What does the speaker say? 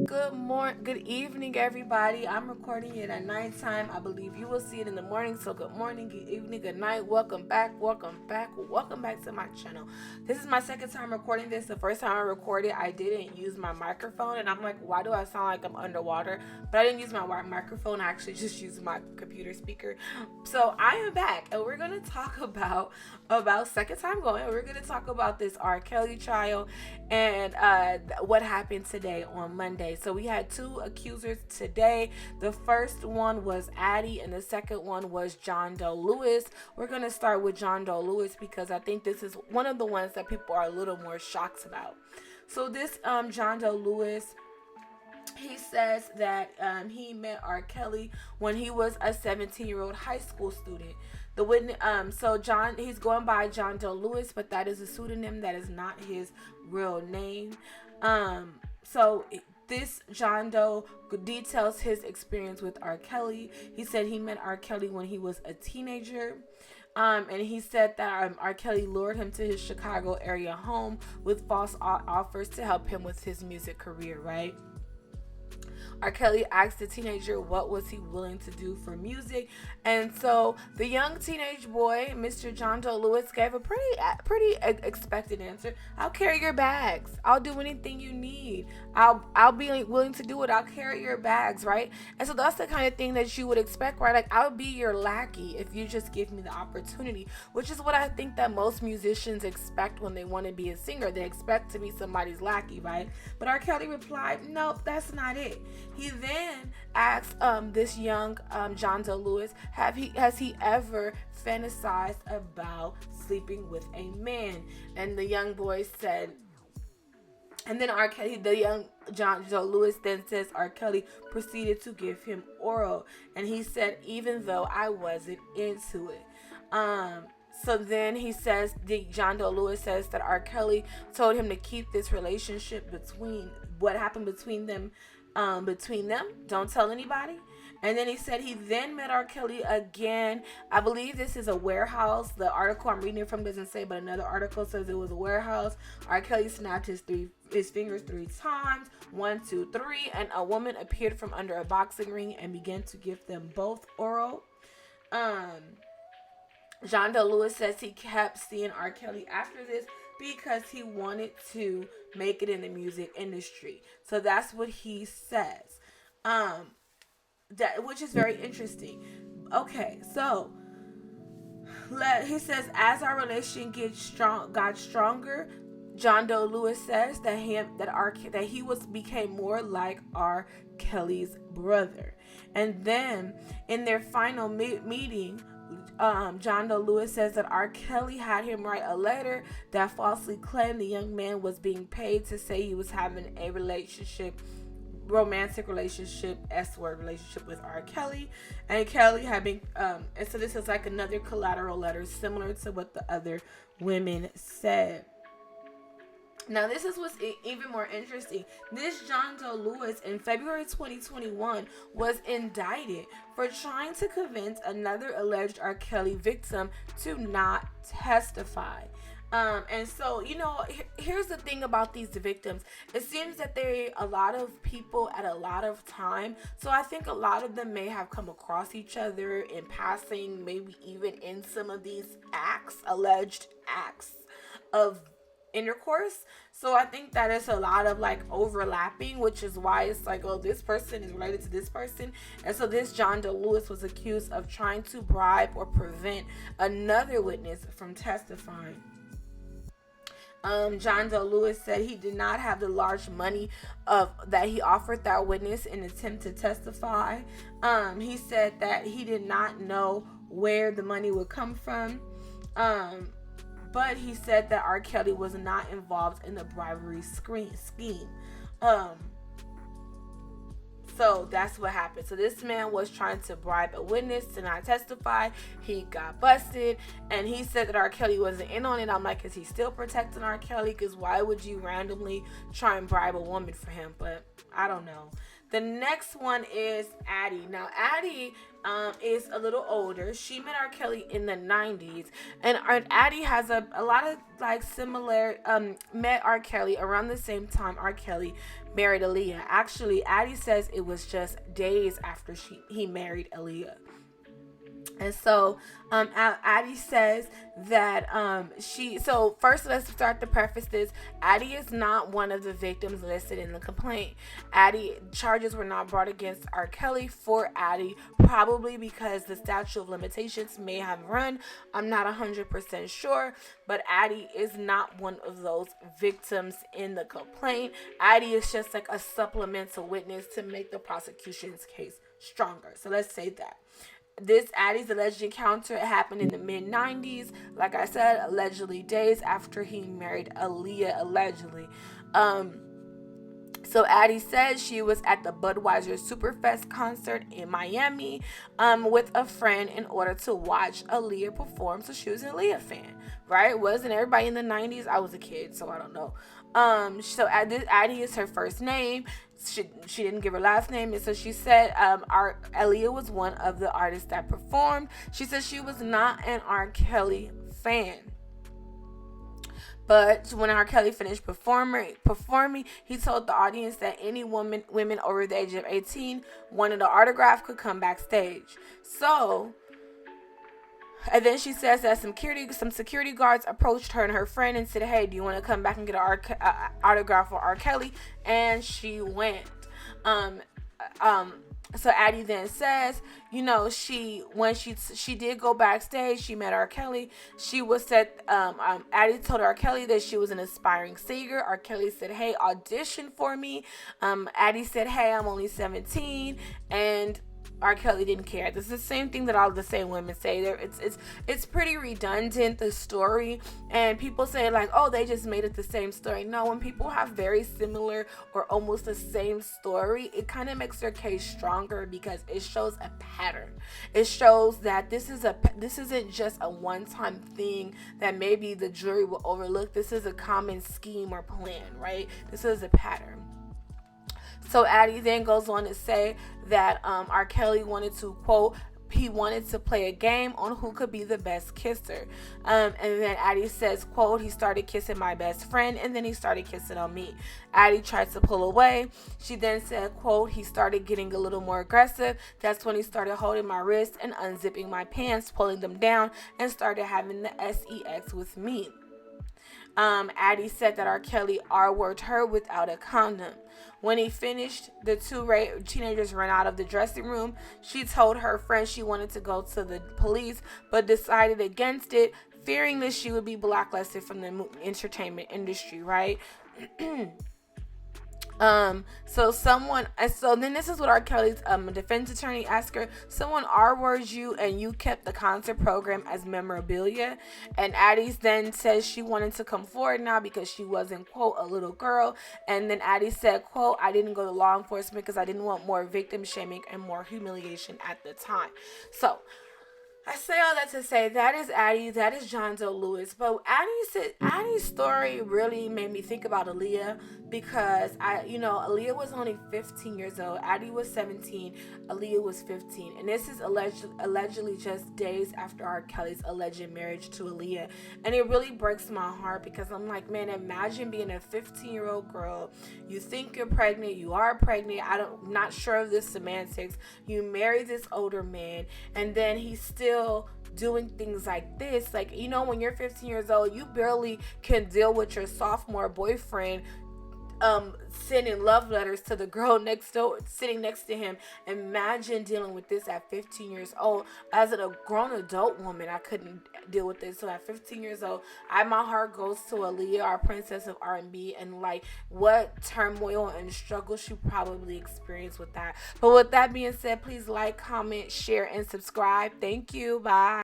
Good evening, everybody. I'm recording it at nighttime. I believe you will see it in the morning. So good morning, good evening, good night. Welcome back, welcome back to my channel. This is my second time recording this. The first time I recorded, I didn't use my microphone, and I'm like, why do I sound like I'm underwater? But I didn't use my microphone. I actually just used my computer speaker. So I am back, and we're gonna talk about second time going. We're gonna talk about this R. Kelly trial and what happened today on Monday. So we had two accusers today. The first one was Addie, and the second one was John Doe Lewis. We're gonna start with John Doe Lewis because I think this is one of the ones that people are a little more shocked about. So this John Doe Lewis, he says that he met R. Kelly when he was a 17-year-old high school student. The witness, so he's going by John Doe Lewis, but that is a pseudonym. That is not his real name. This John Doe details his experience with R. Kelly. He said he met R. Kelly when he was a teenager. And he said that R. Kelly lured him to his Chicago area home with false offers to help him with his music career, right? R. Kelly asked the teenager what was he willing to do for music, and so the young teenage boy, Mr. John Doe Lewis, gave a pretty expected answer. I'll carry your bags. I'll do anything you need. I'll be willing to do it. I'll carry your bags, right? And so that's the kind of thing that you would expect, right? Like, I'll be your lackey if you just give me the opportunity, which is what I think that most musicians expect when they want to be a singer. They expect to be somebody's lackey, right? But R. Kelly replied, nope, that's not it. He then asked this young John Doe Lewis, has he ever fantasized about sleeping with a man? And the young boy said, and then R. Kelly, the young John Doe Lewis then says R. Kelly proceeded to give him oral, and he said, even though I wasn't into it. So then he says, John Doe Lewis says that R. Kelly told him to keep this relationship what happened between them. Don't tell anybody. And then he said he then met R. Kelly again. I believe this is a warehouse. The article I'm reading it from doesn't say, but another article says it was a warehouse. R. Kelly snapped his fingers 3 times, 1, 2, 3, and a woman appeared from under a boxing ring and began to give them both oral. John Doe Lewis says he kept seeing R. Kelly after this because he wanted to make it in the music industry. So that's what he says. Which is very interesting. Okay, so he says as our relation got stronger, John Doe Lewis says that he became more like R. Kelly's brother. And then in their final meeting, John Doe Lewis says that R. Kelly had him write a letter that falsely claimed the young man was being paid to say he was having a romantic relationship, S-word relationship with R. Kelly. And Kelly had been, and so this is like another collateral letter similar to what the other women said. Now, this is what's even more interesting. This John Doe Lewis in February 2021 was indicted for trying to convince another alleged R. Kelly victim to not testify. And so, here's the thing about these victims. It seems that they're a lot of people at a lot of time. So I think a lot of them may have come across each other in passing, maybe even in some of these alleged acts of intercourse. So I think that is a lot of like overlapping, which is why it's like, oh, this person is related to this person. And so this John Doe Lewis was accused of trying to bribe or prevent another witness from testifying. John Doe Lewis said he did not have the large money that he offered that witness in an attempt to testify. He said that he did not know where the money would come from. But he said that R. Kelly was not involved in the bribery scheme. So that's what happened. So this man was trying to bribe a witness to not testify. He got busted, and he said that R. Kelly wasn't in on it. I'm like, is he still protecting R. Kelly? Because why would you randomly try and bribe a woman for him? But I don't know. The next one is Addie. Now, Addie is a little older. She met R. Kelly in the 90s. And Addie has a lot of like similar, met R. Kelly around the same time R. Kelly married Aaliyah. Actually, Addie says it was just days after he married Aaliyah. And so, Addie says that so first let's start to preface this. Addie is not one of the victims listed in the complaint. Addie charges were not brought against R. Kelly for Addie, probably because the statute of limitations may have run. I'm not 100% sure, but Addie is not one of those victims in the complaint. Addie is just like a supplemental witness to make the prosecution's case stronger. So let's say that. This Addie's alleged encounter happened in the mid-90s. Like I said, allegedly days after he married Aaliyah, allegedly. So Addie said she was at the Budweiser Superfest concert in Miami with a friend in order to watch Aaliyah perform. So she was an Aaliyah fan, right? Wasn't everybody in the 90s? I was a kid, so I don't know. So Addie is her first name. She didn't give her last name, and so she said Aaliyah was one of the artists that performed. She said she was not an R. Kelly fan. But when R. Kelly finished performing, he told the audience that any women over the age of 18 wanted an autograph could come backstage. So, and then she says that some security guards approached her and her friend and said, "Hey, do you want to come back and get an autograph for R. Kelly?" And she went. So Addie then says, when she did go backstage, she met R. Kelly. Addie told R. Kelly that she was an aspiring singer. R. Kelly said, "Hey, audition for me." Addie said, "Hey, I'm only 17," and R. Kelly didn't care. This is the same thing that all the same women say. It's pretty redundant, the story, and people say like, oh, they just made it the same story. No, when people have very similar or almost the same story, it kind of makes their case stronger because it shows a pattern. It shows that this isn't just a one-time thing that maybe the jury will overlook. This is a common scheme or plan, right? This is a pattern. So Addie then goes on to say that R. Kelly wanted to, quote, he wanted to play a game on who could be the best kisser. And then Addie says, quote, he started kissing my best friend and then he started kissing on me. Addie tried to pull away. She then said, quote, he started getting a little more aggressive. That's when he started holding my wrist and unzipping my pants, pulling them down, and started having the sex with me. Addie said that R. Kelly R-worded her without a condom. When he finished, the two teenagers ran out of the dressing room. She told her friend she wanted to go to the police, but decided against it, fearing that she would be blacklisted from the entertainment industry, right? So then this is what R. Kelly's defense attorney asked her. Someone R-words you and you kept the concert program as memorabilia. And Addie then says she wanted to come forward now because she wasn't, quote, a little girl. And then Addie said, quote, I didn't go to law enforcement because I didn't want more victim shaming and more humiliation at the time. So I say all that to say that is Addie, that is John Doe Lewis. But Addie's story really made me think about Aaliyah because Aaliyah was only 15 years old. Addie was 17. Aaliyah was 15. And this is allegedly just days after R. Kelly's alleged marriage to Aaliyah. And it really breaks my heart because I'm like, man, imagine being a 15-year-old girl. You think you're pregnant. You are pregnant. Not sure of the semantics. You marry this older man. And then he's still doing things like this. Like, when you're 15 years old, you barely can deal with your sophomore boyfriend sending love letters to the girl next door sitting next to him. Imagine dealing with this at 15 years old. As a grown adult woman, I couldn't deal with this. So at 15 years old, my heart goes to Aaliyah, our princess of R&B, and like what turmoil and struggle she probably experienced with that. But with that being said, please like, comment, share, and subscribe. Thank you. Bye.